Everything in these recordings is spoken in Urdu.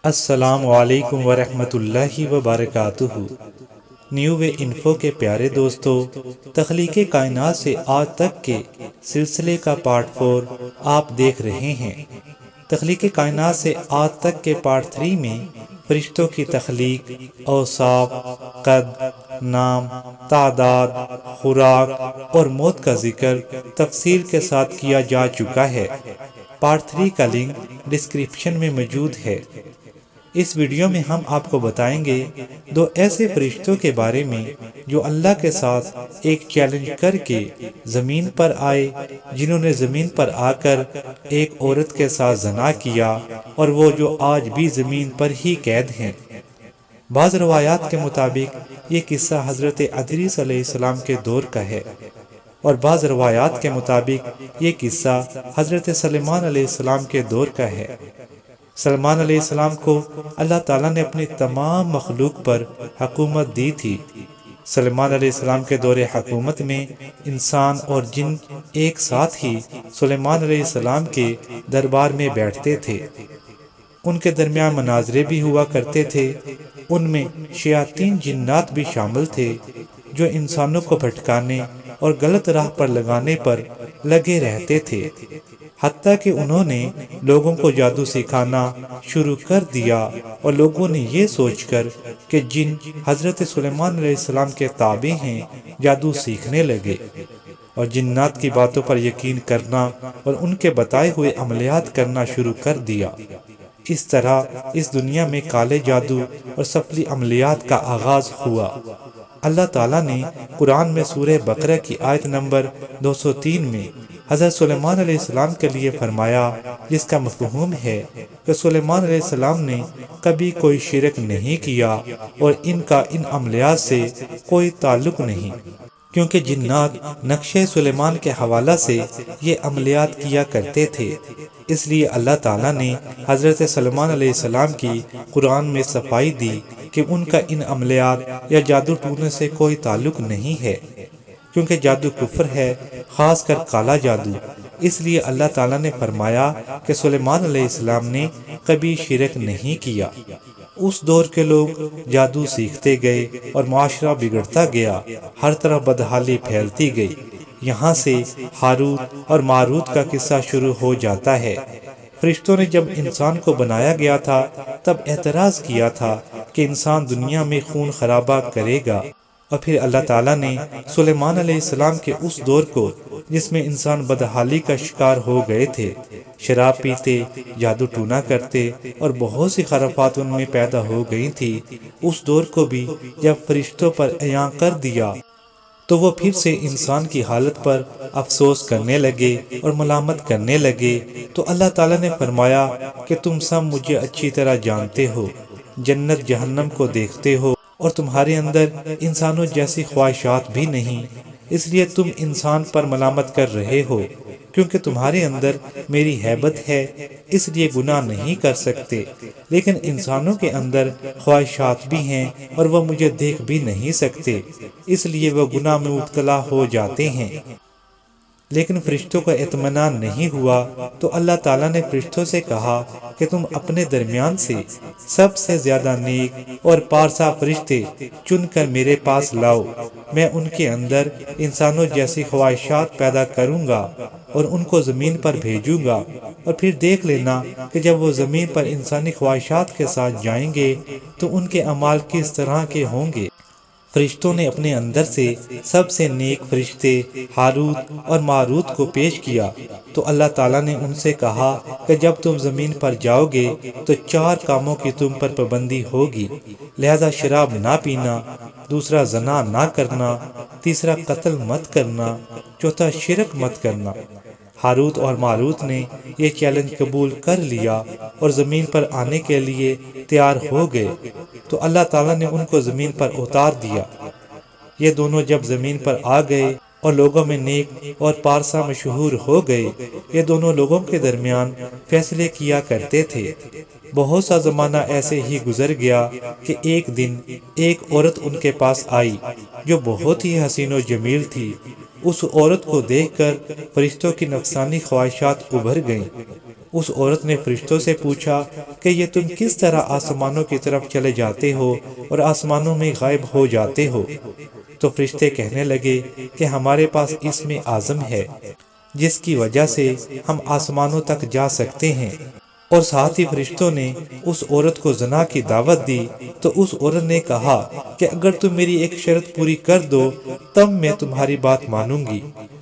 السلام علیکم ورحمۃ اللہ وبرکاتہ۔ نیو وے انفو کے پیارے دوستو، تخلیق کائنات سے آج تک کے سلسلے کا پارٹ 4 آپ دیکھ رہے ہیں۔ تخلیق کائنات سے آج تک کے پارٹ 3 میں فرشتوں کی تخلیق، اوصاف، قد، نام، تعداد، خوراک اور موت کا ذکر تفصیل کے ساتھ کیا جا چکا ہے۔ پارٹ 3 کا لنک ڈسکرپشن میں موجود ہے۔ اس ویڈیو میں ہم آپ کو بتائیں گے 2 ایسے فرشتوں کے بارے میں جو اللہ کے ساتھ ایک چیلنج کر کے زمین پر آئے، جنہوں نے زمین پر آ کر ایک عورت کے ساتھ زنا کیا، اور وہ جو آج بھی زمین پر ہی قید ہیں۔ بعض روایات کے مطابق یہ قصہ حضرت ادریس علیہ السلام کے دور کا ہے، اور بعض روایات کے مطابق یہ قصہ حضرت سلیمان علیہ السلام کے دور کا ہے۔ سلیمان علیہ السلام کو اللہ تعالیٰ نے اپنی تمام مخلوق پر حکومت دی تھی۔ سلیمان علیہ السلام کے دور حکومت میں انسان اور جن ایک ساتھ ہی سلیمان علیہ السلام کے دربار میں بیٹھتے تھے۔ ان کے درمیان مناظرے بھی ہوا کرتے تھے۔ ان میں شیاطین جنات بھی شامل تھے جو انسانوں کو بھٹکانے اور غلط راہ پر لگانے پر لگے رہتے تھے، حتیٰ کہ انہوں نے لوگوں کو جادو سکھانا شروع کر دیا، اور لوگوں نے یہ سوچ کر کہ جن حضرت سلیمان علیہ السلام کے تابع ہیں جادو سیکھنے لگے، اور جنات کی باتوں پر یقین کرنا اور ان کے بتائے ہوئے عملیات کرنا شروع کر دیا۔ اس طرح اس دنیا میں کالے جادو اور سفلی عملیات کا آغاز ہوا۔ اللہ تعالیٰ نے قرآن میں سورہ بقرہ کی آیت نمبر 203 میں حضرت سلیمان علیہ السلام کے لیے فرمایا، جس کا مفہوم ہے کہ سلیمان علیہ السلام نے کبھی کوئی شرک نہیں کیا اور ان کا ان عملیات سے کوئی تعلق نہیں، کیونکہ جنات نقشِ سلیمان کے حوالہ سے یہ عملیات کیا کرتے تھے۔ اس لیے اللہ تعالیٰ نے حضرت سلیمان علیہ السلام کی قرآن میں صفائی دی کہ ان کا ان عملیات یا جادو ٹونے سے کوئی تعلق نہیں ہے، کیونکہ جادو کفر ہے، خاص کر کالا جادو۔ اس لیے اللہ تعالیٰ نے فرمایا کہ سلیمان علیہ السلام نے کبھی شرک نہیں کیا۔ اس دور کے لوگ جادو سیکھتے گئے اور معاشرہ بگڑتا گیا، ہر طرف بدحالی پھیلتی گئی۔ یہاں سے ہاروت اور ماروت کا قصہ شروع ہو جاتا ہے۔ فرشتوں نے جب انسان کو بنایا گیا تھا تب اعتراض کیا تھا کہ انسان دنیا میں خون خرابہ کرے گا، اور پھر اللہ تعالیٰ نے سلیمان علیہ السلام کے اس دور کو جس میں انسان بدحالی کا شکار ہو گئے تھے، شراب پیتے، جادو ٹونا کرتے اور بہت سی خرافات ان میں پیدا ہو گئی تھی، اس دور کو بھی جب فرشتوں پر عیاں کر دیا تو وہ پھر سے انسان کی حالت پر افسوس کرنے لگے اور ملامت کرنے لگے۔ تو اللہ تعالیٰ نے فرمایا کہ تم سب مجھے اچھی طرح جانتے ہو، جنت جہنم کو دیکھتے ہو، اور تمہارے اندر انسانوں جیسی خواہشات بھی نہیں، اس لیے تم انسان پر ملامت کر رہے ہو۔ کیونکہ تمہارے اندر میری ہیبت ہے اس لیے گناہ نہیں کر سکتے، لیکن انسانوں کے اندر خواہشات بھی ہیں اور وہ مجھے دیکھ بھی نہیں سکتے، اس لیے وہ گناہ میں مبتلا ہو جاتے ہیں۔ لیکن فرشتوں کا اطمینان نہیں ہوا، تو اللہ تعالیٰ نے فرشتوں سے کہا کہ تم اپنے درمیان سے سب سے زیادہ نیک اور پارسا فرشتے چن کر میرے پاس لاؤ، میں ان کے اندر انسانوں جیسی خواہشات پیدا کروں گا اور ان کو زمین پر بھیجوں گا، اور پھر دیکھ لینا کہ جب وہ زمین پر انسانی خواہشات کے ساتھ جائیں گے تو ان کے اعمال کس طرح کے ہوں گے۔ فرشتوں نے اپنے اندر سے سب سے نیک فرشتے ہاروت اور ماروت کو پیش کیا، تو اللہ تعالیٰ نے ان سے کہا کہ جب تم زمین پر جاؤ گے تو 4 کاموں کی تم پر پابندی ہوگی، لہذا شراب نہ پینا، دوسرا زنا نہ کرنا، تیسرا قتل مت کرنا، چوتھا شرک مت کرنا۔ ہاروت اور ماروت نے یہ چیلنج قبول کر لیا اور زمین پر آنے کے لیے تیار ہو گئے، تو اللہ تعالیٰ نے ان کو زمین پر اتار دیا۔ یہ دونوں جب زمین پر آ گئے اور لوگوں میں نیک اور پارسا مشہور ہو گئے، یہ دونوں لوگوں کے درمیان فیصلے کیا کرتے تھے۔ بہت سا زمانہ ایسے ہی گزر گیا کہ ایک دن ایک عورت ان کے پاس آئی جو بہت ہی حسین و جمیل تھی۔ اس عورت کو دیکھ کر فرشتوں کی نفسانی خواہشات ابھر گئیں۔ اس عورت نے فرشتوں سے پوچھا کہ یہ تم کس طرح آسمانوں کی طرف چلے جاتے ہو اور آسمانوں میں غائب ہو جاتے ہو؟ تو فرشتے کہنے لگے کہ ہمارے پاس اسم اعظم ہے جس کی وجہ سے ہم آسمانوں تک جا سکتے ہیں۔ اور ساتھ ہی فرشتوں نے اس عورت کو زنا کی دعوت دی تو اس عورت نے کہا کہ اگر تم میری ایک شرط پوری کر دو تب میں تمہاری بات مانوں گی۔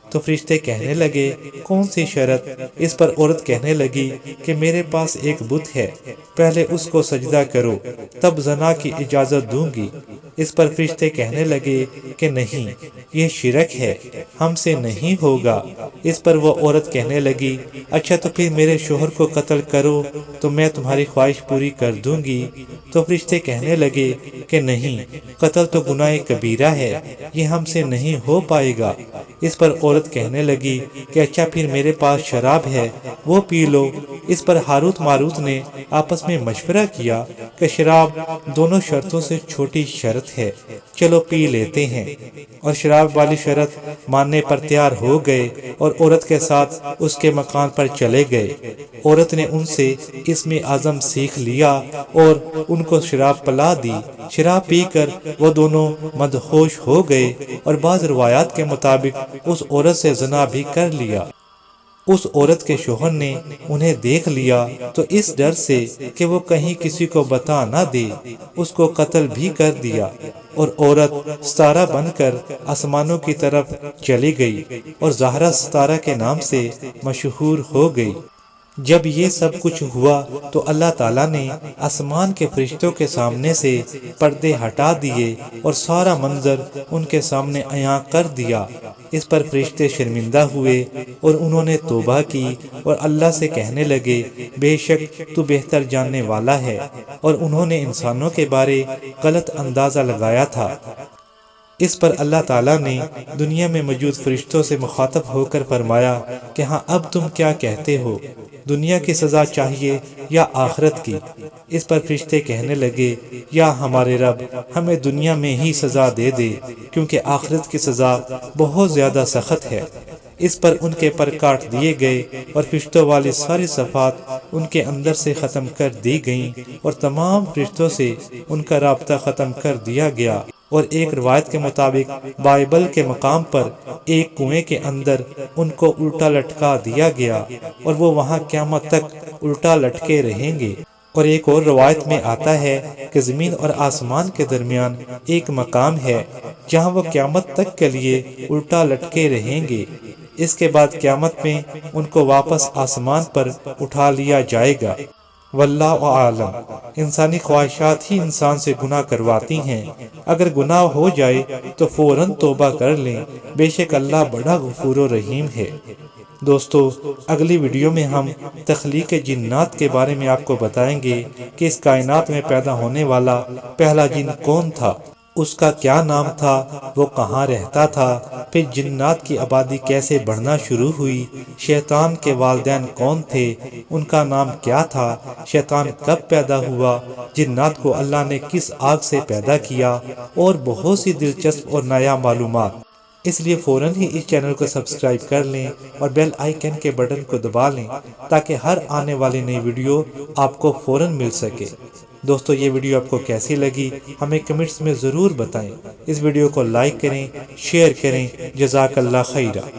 تو فرشتے کہنے لگے کون سی شرط؟ اس پر عورت کہنے لگی کہ میرے پاس ایک بت ہے، پہلے اس کو سجدہ کرو تب زنا کی اجازت دوں گی۔ اس پر فرشتے کہنے لگے کہ نہیں، یہ شرک ہے، ہم سے نہیں ہوگا۔ اس پر وہ عورت کہنے لگی اچھا تو پھر میرے شوہر کو قتل کرو تو میں تمہاری خواہش پوری کر دوں گی۔ تو فرشتے کہنے لگے کہ نہیں، قتل تو گناہ کبیرہ ہے، یہ ہم سے نہیں ہو پائے گا۔ اس پر عورت کہنے لگی کہ اچھا پھر میرے پاس شراب ہے، وہ پی لو۔ اس پر ہاروت ماروت نے آپس میں مشورہ کیا کہ شراب دونوں شرطوں سے چھوٹی شرط ہے، چلو پی لیتے ہیں۔ اور شراب والی شرط ماننے پر تیار ہو گئے اور عورت کے ساتھ اس کے مکان پر چلے گئے۔ عورت نے ان سے اسم اعظم سیکھ لیا اور ان کو شراب پلا دی۔ شراب پی کر وہ دونوں مدہوش ہو گئے اور بعض روایات کے مطابق اس عورت سے زنا بھی کر لیا۔ اس عورت کے شوہر نے انہیں دیکھ لیا تو اس ڈر سے کہ وہ کہیں کسی کو بتا نہ دے اس کو قتل بھی کر دیا، اور عورت ستارہ بن کر آسمانوں کی طرف چلی گئی اور زہرا ستارہ کے نام سے مشہور ہو گئی۔ جب یہ سب کچھ ہوا تو اللہ تعالیٰ نے آسمان کے فرشتوں کے سامنے سے پردے ہٹا دیے اور سارا منظر ان کے سامنے عیاں کر دیا۔ اس پر فرشتے شرمندہ ہوئے اور انہوں نے توبہ کی اور اللہ سے کہنے لگے بے شک تو بہتر جاننے والا ہے، اور انہوں نے انسانوں کے بارے غلط اندازہ لگایا تھا۔ اس پر اللہ تعالیٰ نے دنیا میں موجود فرشتوں سے مخاطب ہو کر فرمایا کہ ہاں اب تم کیا کہتے ہو، دنیا کی سزا چاہیے یا آخرت کی؟ اس پر فرشتے کہنے لگے یا ہمارے رب ہمیں دنیا میں ہی سزا دے دے، کیونکہ آخرت کی سزا بہت زیادہ سخت ہے۔ اس پر ان کے پر کاٹ دیے گئے اور فرشتوں والی ساری صفات ان کے اندر سے ختم کر دی گئیں اور تمام فرشتوں سے ان کا رابطہ ختم کر دیا گیا۔ اور ایک روایت کے مطابق بائبل کے مقام پر ایک کنویں کے اندر ان کو الٹا لٹکا دیا گیا اور وہ وہاں قیامت تک الٹا لٹکے رہیں گے۔ اور ایک اور روایت میں آتا ہے کہ زمین اور آسمان کے درمیان ایک مقام ہے جہاں وہ قیامت تک کے لیے الٹا لٹکے رہیں گے۔ اس کے بعد قیامت میں ان کو واپس آسمان پر اٹھا لیا جائے گا۔ واللہ اعلم۔ انسانی خواہشات ہی انسان سے گناہ کرواتی ہیں، اگر گناہ ہو جائے تو فوراً توبہ کر لیں، بے شک اللہ بڑا غفور و رحیم ہے۔ دوستو اگلی ویڈیو میں ہم تخلیق جنات کے بارے میں آپ کو بتائیں گے کہ اس کائنات میں پیدا ہونے والا پہلا جن کون تھا، اس کا کیا نام تھا، وہ کہاں رہتا تھا، پھر جنات کی آبادی کیسے بڑھنا شروع ہوئی، شیطان کے والدین کون تھے، ان کا نام کیا تھا، شیطان کب پیدا ہوا، جنات کو اللہ نے کس آگ سے پیدا کیا، اور بہت سی دلچسپ اور نیا معلومات۔ اس لیے فوراً ہی اس چینل کو سبسکرائب کر لیں اور بیل آئیکن کے بٹن کو دبا لیں تاکہ ہر آنے والی نئی ویڈیو آپ کو فوراً مل سکے۔ دوستو یہ ویڈیو آپ کو کیسی لگی ہمیں کمنٹس میں ضرور بتائیں۔ اس ویڈیو کو لائک کریں، شیئر کریں۔ جزاک اللہ خیرہ۔